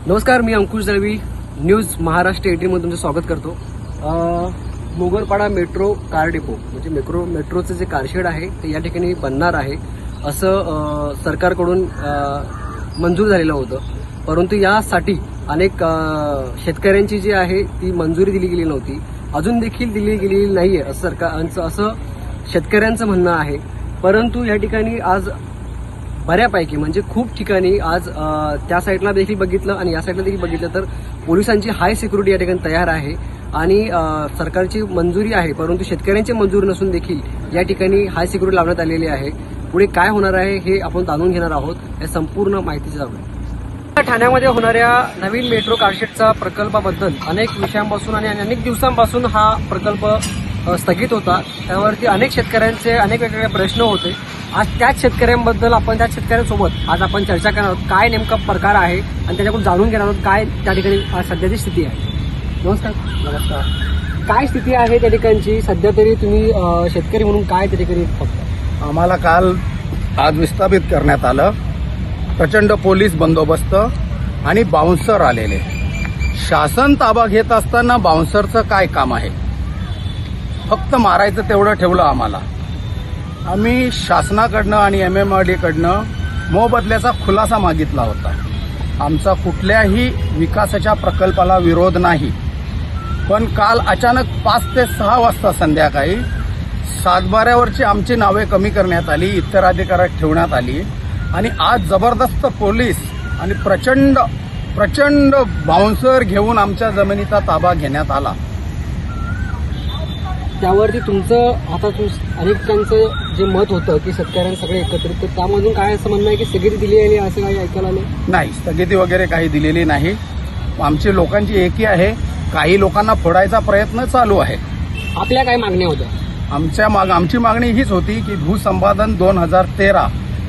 नमस्कार, मी अंकुश दळवी, न्यूज महाराष्ट्र 18 मध्ये तुमचं स्वागत करतो. मोगरपाडा मेट्रो कार डेपो म्हणजे मेट्रोचं जे कारशेड आहे ते या ठिकाणी बनणार आहे असं सरकारकडून मंजूर झालेलं होतं. परंतु यासाठी अनेक शेतकऱ्यांची जी आहे ती मंजुरी दिली गेली नव्हती, अजून देखील दिली गेलेली नाहीये असं शेतकऱ्यांचं म्हणणं आहे. परंतु या ठिकाणी आज बऱ्यापैकी म्हणजे खूप ठिकाणी आज त्या साईडला देखील बघितलं आणि या साईडला देखील बघितलं तर पोलिसांची हाय सिक्युरिटी या ठिकाणी तयार आहे आणि सरकारची मंजुरी आहे, परंतु शेतकऱ्यांची मंजुरी नसून देखील या ठिकाणी हाय सिक्युरिटी लावण्यात आलेली आहे. पुढे काय होणार आहे हे आपण जाणून घेणार आहोत. या संपूर्ण माहितीची जाणून ठाण्यामध्ये होणाऱ्या नवीन मेट्रो कारशेडचा प्रकल्पाबद्दल अनेक विषयांपासून आणि अनेक दिवसांपासून हा प्रकल्प स्थगित होता. त्यावरती अनेक शेतकऱ्यांचे अनेक वेगवेगळे प्रश्न होते. आज त्याच शेतकऱ्यांबद्दल त्याच शेतकऱ्यांसोबत आज आपण चर्चा करणार आहोत. काय नेमका प्रकार आहे आणि त्याच्याकडून जाणून घेणार आहोत काय त्या ठिकाणी आज सध्याची स्थिती आहे. नमस्कार. काय स्थिती आहे त्या ठिकाणची सध्या? तरी तुम्ही शेतकरी म्हणून काय त्या ठिकाणी फक्त आम्हाला आज विस्थापित करण्यात आलं. प्रचंड पोलीस बंदोबस्त आणि बाउन्सर आलेले. शासन ताबा घेत असताना बाउन्सरचं काय काम आहे? फक्त मारायचं तेवढं ठेवलं आम्हाला. आम्ही शासनाकडनं आणि MMRDकडनं मोबदल्याचा खुलासा मागितला होता. आमचा कुठल्याही विकासाच्या प्रकल्पाला विरोध नाही, पण काल अचानक 5 ते 6 वाजता संध्याकाळी सातबाऱ्यावरची आमची नावे कमी करण्यात आली, उत्तराधिकारात ठेवण्यात आली आणि आज जबरदस्त पोलीस आणि प्रचंड बाउन्सर घेऊन आमच्या जमिनीचा ताबा घेण्यात आला. त्यावरती तुमचं आता अनेकांचं जे मत होतं की शेतकऱ्यांना सगळे एकत्रित, तर त्यामधून काय असं म्हणणं आहे की स्थगिती दिली आहे असं काही ऐकायला आलं? नाही, स्थगिती वगैरे काही दिलेली नाही. आमची लोकांची एकी आहे. काही लोकांना फोडायचा प्रयत्न चालू आहे. आपल्या काय मागण्या होत्या? आमची मागणी हीच होती की भूसंपादन 2013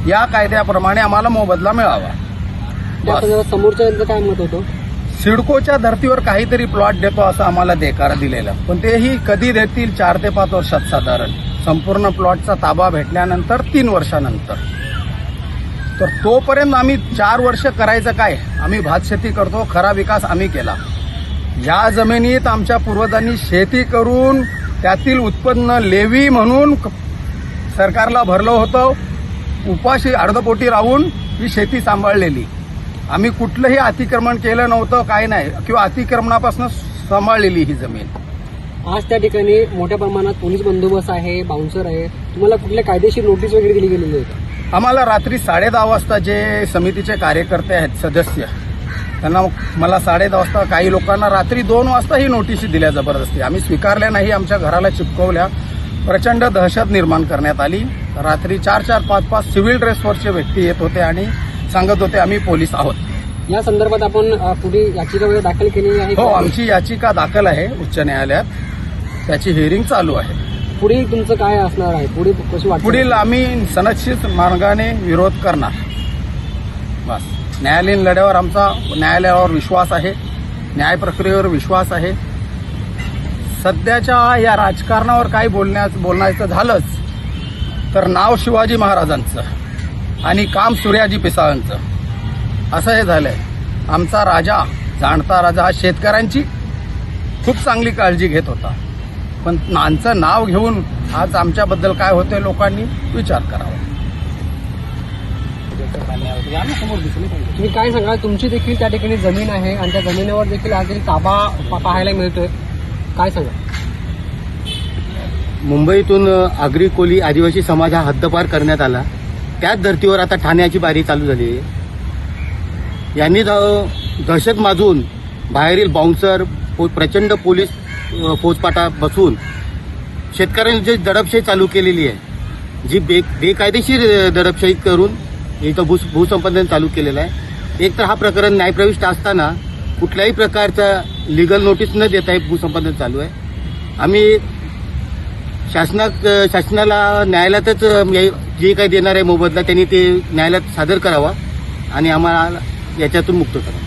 या कायद्याप्रमाणे आम्हाला मोबदला मिळावा. समोरच्यांचं काय मत होतं? सिडकोच्या धर्तीवर काहीतरी प्लॉट देतो असं आम्हाला देकार दिलेलं, पण तेही कधी देतील? 4 ते 5 वर्षात साधारण. संपूर्ण प्लॉटचा ताबा भेटल्यानंतर 3 वर्षानंतर. तर तोपर्यंत आम्ही 4 वर्ष करायचं काय? आम्ही भातशेती करतो, खरा विकास आम्ही केला. या जमिनीत आमच्या पूर्वजांनी शेती करून त्यातील उत्पन्न लेवी म्हणून सरकारला भरलं होतं. उपाशी अर्धपोटी राहून ही शेती सांभाळलेली. आम्ही कुठलंही अतिक्रमण केलं नव्हतं, काय नाही, किंवा अतिक्रमणापासून सांभाळलेली ही जमीन. आज त्या ठिकाणी मोठ्या प्रमाणात पोलीस बंदोबस्त आहे, बाउन्सर आहे. तुम्हाला कुठल्या कायदेशीर नोटीस वगैरे दिली गेलेली आहे? आम्हाला रात्री 10:30 वाजता जे समितीचे कार्यकर्ते आहेत, सदस्य, त्यांना मला 10:30 वाजता, काही लोकांना रात्री 2 वाजता ही नोटीस दिल्या जबरदस्ती. आम्ही स्वीकारल्या नाही, आमच्या घराला चिपकवल्या. प्रचंड दहशत निर्माण करण्यात आली. रात्री 4-4, 5-5 सिव्हिल ड्रेसवरचे व्यक्ती येत होते आणि सांगत होते आम्ही पोलीस आहोत. या संदर्भात आपण पुढे याचिका वगैरे दाखल केलेली आहे? हो, आमची याचिका दाखल आहे उच्च न्यायालयात. त्याची हिअरिंग चालू आहे. पुढे तुमचं काय असणार आहे? पुढे कशी वाटतं? पुढील आम्ही सनदशीर मार्गाने विरोध करणार. बस. न्यायालयीन लढ्यावर आमचा न्यायालयावर विश्वास आहे, न्याय प्रक्रियेवर विश्वास आहे. सध्याच्या या राजकारणावर काही बोलण्याचं झालंच तर नाव शिवाजी महाराजांचं आणि काम सूर्याजी पिसाळांचं असं हे झालंय. आमचा राजा, जाणता राजा, हा शेतकऱ्यांची खूप चांगली काळजी घेत होता, पण आमचं नाव घेऊन आज आमच्याबद्दल काय होतंय लोकांनी विचार करावा. तुम्ही काय सांगा? तुमची देखील त्या ठिकाणी जमीन आहे आणि त्या जमिनीवर देखील आज ताबा पाहायला मिळतोय, काय सांगा? मुंबईतून आगरी कोली आदिवासी समाज हा हद्दपार करण्यात आला. त्याच धर्तीवर आता ठाण्याची बारी चालू झाली आहे. यांनी दहशत माजून बाहेरील बाउन्सर, प्रचंड पोलीस फौजपाटा बसून शेतकऱ्यांनी जी दडपशाही चालू केलेली आहे, जी बेकायदेशीर दडपशाही करून इथं भूसंपादन चालू केलेलं आहे. एक तर हा प्रकरण न्यायप्रविष्ट असताना कुठल्याही प्रकारचा लिगल नोटीस न देता हे भूसंपादन चालू आहे. आम्ही शासनाला न्यायालयातच जे काही देणार आहे मोबदला त्यांनी ते न्यायालयात सादर करावा आणि आम्हाला याच्यातून मुक्त करावं.